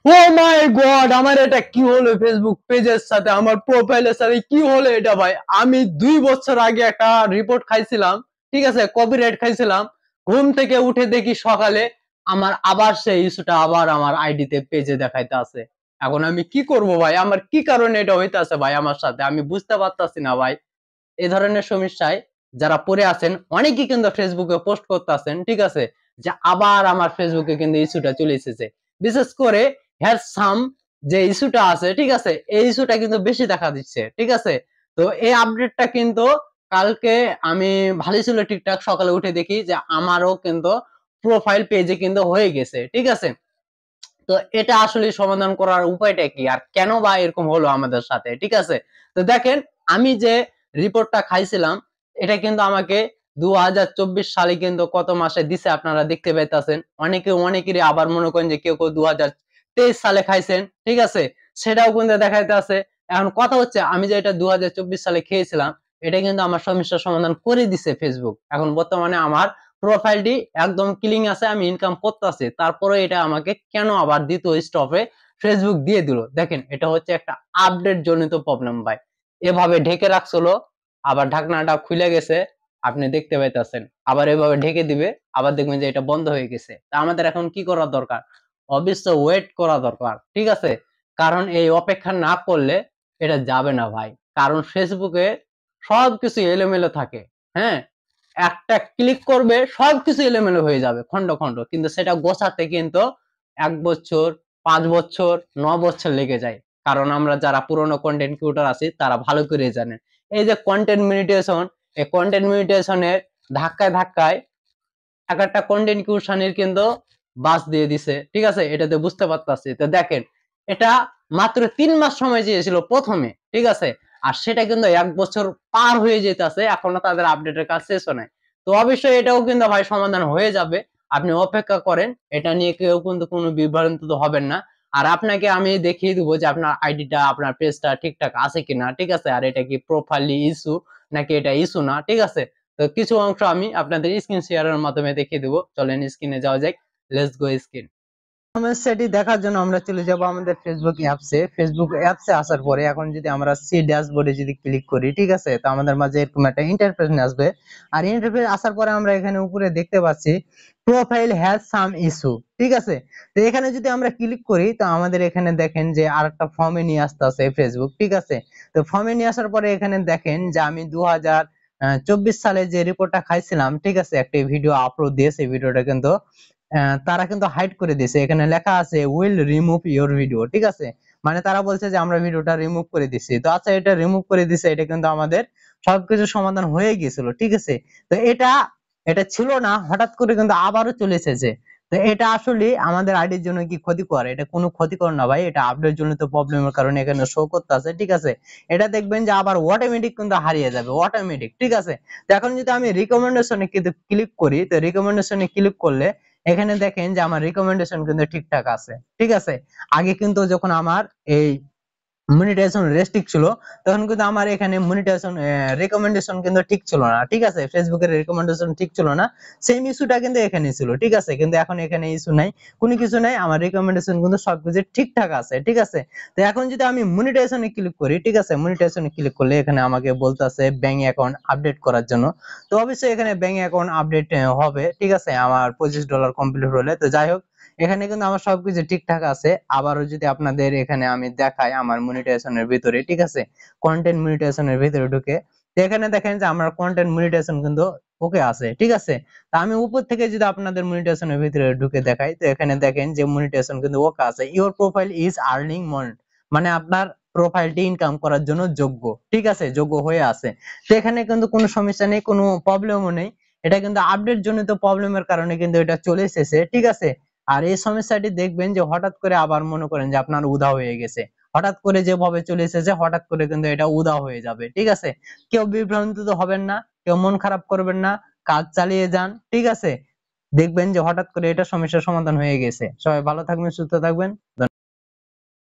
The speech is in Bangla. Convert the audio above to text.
ও মাই গড, আমার এটা কি হলো? ফেসবুক পেজের সাথে আমার প্রোফাইলের সাথে কি হলো এটা ভাই? আমি 2 বছর আগে একটা রিপোর্ট খাইছিলাম, ঠিক আছে, কপিরাইট খাইছিলাম। ঘুম থেকে উঠে দেখি সকালে আমার আবার সেই ইস্যুটা আবার আমার আইডিতে পেজে দেখাইতে আছে। এখন আমি কি করব ভাই? আমার কি কারণে এটা হইতাছে ভাই আমার সাথে? আমি বুঝতে পারতাছি না ভাই। এই ধরনের সমস্যায় যারা পড়ে আছেন অনেকেই কিন্তু ফেসবুকে পোস্ট করতেছেন, ঠিক আছে, যে আবার আমার ফেসবুকে কিন্তু ইস্যুটা চলে এসেছে। বিশেষ করে হ্যান্ডসাম যে ইস্যুটা আছে, ঠিক আছে, এই ইস্যুটা কিন্তু বেশি দেখা দিচ্ছে, ঠিক আছে। তো এই আপডেটটা কিন্তু কালকে আমি ভালোই ছিল, ঠিকঠাক সকালে উঠে দেখি যে আমারও কিন্তু প্রোফাইল পেজে কিন্তু হয়ে গেছে, ঠিক আছে। তো এটা আসলে সমাধান করার উপায়টা কি আর কেন বা এরকম হলো আমাদের সাথে, ঠিক আছে। তো দেখেন, আমি যে রিপোর্টটা খাইছিলাম এটা কিন্তু আমাকে 2024 সালে কিন্তু কত মাসে দিছে আপনারা দেখতে পাইতাছেন। অনেকেরই আবার মনে করেন যে কেউ 2023 সালে খাইছেন, ঠিক আছে, সেটাও কিন্তু দেখাইতে আছে। এখন কথা হচ্ছে আমি যে এটা 2024 সালে খেয়েছিলাম এটা কিন্তু আমার সমস্যার সমাধান করে দিছে ফেসবুক। এখন বর্তমানে আমার প্রোফাইলটি একদম ক্লিন আছে, আমি ইনকাম করতেছি, তারপরে এটা আমাকে কেন আবার দ্বিতীয় স্টপে ফেসবুক দিয়ে দিল? দেখেন, এটা হচ্ছে একটা আপডেট জনিত প্রবলেম ভাই। এভাবে ঢেকে রাখছিল, আবার ঢাকনাটা খুলে গেছে, আপনি দেখতে পাইতেছেন। আবার এভাবে ঢেকে দিবে, আবার দেখবেন যে এটা বন্ধ হয়ে গেছে। তা আমাদের এখন কি করা দরকার? অবশ্যই ওয়েট করা দরকার, ঠিক আছে। কারণ এই অপেক্ষা না করলে এটা যাবে না ভাই। কারণ ফেসবুকে সবকিছু এলোমেলো থাকে, হ্যাঁ, একটা ক্লিক করবে সবকিছু এলোমেলো হয়ে যাবে, খন্ড খন্ড, কিন্তু সেটা গোছাতে কিন্তু 1 বছর, 5 বছর, 9 বছর লেগে যায়। কারণ আমরা যারা পুরনো কন্টেন্ট ক্রিয়েটর আছি তারা ভালো করে জানেন এই যে কন্টেন্ট মনিটাইজেশন, এই কন্টেন্ট মনিটাইজেশনের ধাক্কায় ধাক্কায় এক একটা কন্টেন্ট ক্রিয়েশনের কিন্তু বাস দিয়ে দিছে, ঠিক আছে, এটাতে বুঝতে পারতাছি। তো দেখেন, এটা মাত্র 3 মাস সময় চেয়েছিল প্রথমে, ঠিক আছে, আর সেটা কিন্তু 1 বছর পার হয়ে যেতেছে, এখনো তাদের আপডেটের কাজ শেষ হয় নাই। তো অবশ্যই এটাও কিন্তু ভাই সমাধান হয়ে যাবে, আপনি অপেক্ষা করেন। এটা নিয়ে কেউ কিন্তু কোনো বিভ্রান্ত হবেন না। আর আপনাকে আমি দেখিয়ে দিব যে আপনার আইডিটা, আপনার পেজটা ঠিকঠাক আছে কিনা, ঠিক আছে, আর এটা কি প্রোফাইলি ইস্যু নাকি এটা ইস্যু না, ঠিক আছে। তো কিছু অংশ আমি আপনাদের স্ক্রিন শেয়ারের মাধ্যমে দেখিয়ে দেবো। চলেন স্ক্রিনে যাওয়া যাক। Let's go screen. সমস্যাটি দেখার জন্য আমরা চলে যাব আমাদের ফেসবুক অ্যাপসে। ফেসবুক অ্যাপসে আসার পরে এখন যদি আমরা সি ড্যাশবোর্ডে যদি ক্লিক করি, ঠিক আছে, তো আমাদের মাঝে এরকম একটা ইন্টারফেস আসবে। আর ইন্টারফেস আসার পরে আমরা এখানে উপরে দেখতে পাচ্ছি প্রোফাইল হ্যাজ সাম ইস্যু, ঠিক আছে। তো এখানে যদি আমরা ক্লিক করি তো আমাদের এখানে দেখেন যে আরেকটা ফর্মে নিয়ে আসতে আছে ফেসবুক, ঠিক আছে। তো ফর্মে নিয়ে আসার পরে এখানে দেখেন যে আমি 2024 সালে যে রিপোর্টটা খাইছিলাম, ঠিক আছে, একটা ভিডিও আপলোড দিয়েছে, ভিডিওটা কিন্তু তারা কিন্তু হাইড করে দিয়েছে। এখানে লেখা আছে উইল রিমুভ ইওর ভিডিও, ঠিক আছে, মানে তারা বলছে যে আমরা ভিডিওটা রিমুভ করে দিছি। তো আচ্ছা, এটা রিমুভ করে দিছে, এটা কিন্তু আমাদের সবকিছু সমাধান হয়ে গিয়েছিল, ঠিক আছে। তো এটা এটা ছিল না, হঠাৎ করে কিন্তু আবারও চলে এসেছে। তো এটা আসলে আমাদের আইডির জন্য কি ক্ষতিকর? এটা কোনো ক্ষতিকর না ভাই, এটা আপডেট জনিত প্রবলেমের কারণে এখানে শো করতে আছে, ঠিক আছে। এটা দেখবেন যে আবার অটোমেটিক কিন্তু হারিয়ে যাবে, অটোমেটিক, ঠিক আছে। তো এখন যদি আমি রিকমেন্ডেশনে কিন্তু ক্লিক করি, তো রিকমেন্ডেশনে ক্লিক করলে এখানে দেখেন যে আমার রিকমেন্ডেশন কিন্তু ঠিকঠাক আছে, ঠিক আছে। আগে কিন্তু যখন আমার এই মনিটাইজেশন রেস্ট্রিক্ট ছিল তখন কিন্তু আমার এখানে মনিটাইজেশন রিকমেন্ডেশন কিন্তু ঠিক ছিল না, ঠিক আছে, ফেসবুকের রিকমেন্ডেশন ঠিক ছিল না। সেম ইস্যুটা কিন্তু এখানে ছিল, ঠিক আছে, কিন্তু এখন এখানে ইস্যু নাই, কোনো কিছু নাই, আমার রিকমেন্ডেশন কিন্তু সবকিছু ঠিকঠাক আছে, ঠিক আছে। তো এখন যদি আমি মনিটাইজেশনে ক্লিক করি, ঠিক আছে, মনিটাইজেশনে ক্লিক করলে এখানে আমাকে বলতেছে ব্যাংক অ্যাকাউন্ট আপডেট করার জন্য। তো অবশ্যই এখানে ব্যাংক অ্যাকাউন্ট আপডেট হবে, ঠিক আছে, আমার $25 কমপ্লিট হলে। তো যাই হোক, এখানে কিন্তু আমার সবকিছু ঠিকঠাক আছে। আবারও যদি আপনাদের এখানে আমি দেখাই আমার মনিটাইজেশনের ভিতরে, ঠিক আছে, কন্টেন্ট মনিটাইজেশনের ভিতরে ঢুকে, তো এখানে দেখেন যে আমার কন্টেন্ট মনিটাইজেশন কিন্তু ওকে আছে, ঠিক আছে। তো আমি উপর থেকে যদি আপনাদের মনিটাইজেশনের ভিতরে ঢুকে দেখাই, তো এখানে দেখেন যে মনিটাইজেশন কিন্তু ওকে আছে। ইওর প্রোফাইল ইজ আর্নিং মনি, মানে আপনার প্রোফাইলটি ইনকাম করার জন্য যোগ্য, ঠিক আছে, যোগ্য হয়ে আছে। তো এখানে কিন্তু কোনো সমস্যা নেই, কোনো প্রবলেমও নেই। এটা কিন্তু আপডেট জনিত প্রবলেমের কারণে কিন্তু এটা চলে এসেছে, ঠিক আছে। আর এই সমস্যাটি দেখবেন যে হঠাৎ করে আবার মনে করেন যে আপনার উধাও হয়ে গেছে, হঠাৎ করে যেভাবে চলে এসেছে হঠাৎ করে কিন্তু এটা উধাও হয়ে যাবে, ঠিক আছে। কেউ বিভ্রান্ত হবেন না, কেউ মন খারাপ করবেন না, কাজ চালিয়ে যান, ঠিক আছে। দেখবেন যে হঠাৎ করে এটা সমস্যার সমাধান হয়ে গেছে। সবাই ভালো থাকবেন, সুস্থ থাকবেন।